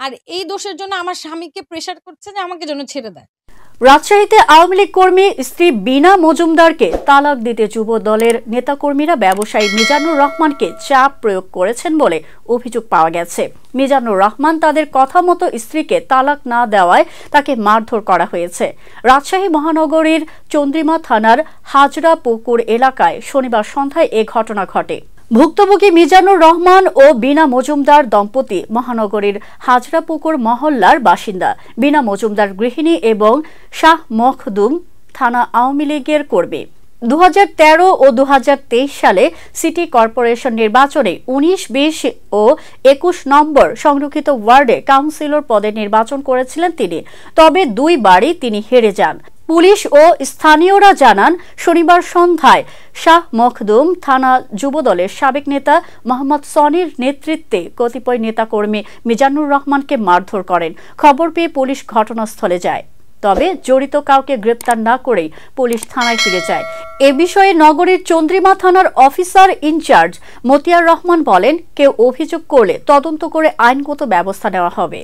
আর এই দোষের জন্য আমার স্বামীকে প্রেসার করছে যে আমাকে যেন ছেড়ে দেয়। রাজশাহীতে আওয়ামী লীগ কর্মী স্ত্রী বিনা মজুমদারকে তালাক দিতে যুব দলের নেতাকর্মীরা ব্যবসায়ী মিজানুর রহমানকে চাপ প্রয়োগ করেছেন বলে অভিযোগ পাওয়া গেছে। মিজানুর রহমান তাদের কথা মতো স্ত্রীকে তালাক না দেওয়ায় তাকে মারধর করা হয়েছে। রাজশাহী মহানগরীর চন্দ্রিমা থানার হাজরা পুকুর এলাকায় শনিবার সন্ধ্যায় এ ঘটনা ঘটে। ভুক্তভোগী মিজানুর রহমান ও বিনা মজুমদার দম্পতি মহানগরীর হাজরাপুকুর মহল্লার বাসিন্দা। বিনা মজুমদার গৃহিণী এবং শাহ মখদুম থানা আওয়ামী লীগের কর্মী। 2013 ও 2023 সালে সিটি কর্পোরেশন নির্বাচনে 19, 20 ও 21 নম্বর সংরক্ষিত ওয়ার্ডে কাউন্সিলর পদে নির্বাচন করেছিলেন তিনি। তবে দুইবারই তিনি হেরে যান। পুলিশ ও স্থানীয়রা জানান, শনিবার সন্ধ্যায় শাহ মখদুম থানা যুবদলের সাবেক নেতা মোহাম্মদ সনির নেতৃত্বে কতিপয় নেতাকর্মী মিজানুর রহমানকে মারধর করেন। খবর পেয়ে পুলিশ ঘটনাস্থলে যায়, তবে জড়িত কাউকে গ্রেপ্তার না করেই পুলিশ থানায় ফিরে যায়। এ বিষয়ে নগরীর চন্দ্রিমা থানার অফিসার ইনচার্জ মতিয়ার রহমান বলেন, কেউ অভিযোগ করলে তদন্ত করে আইনগত ব্যবস্থা নেওয়া হবে।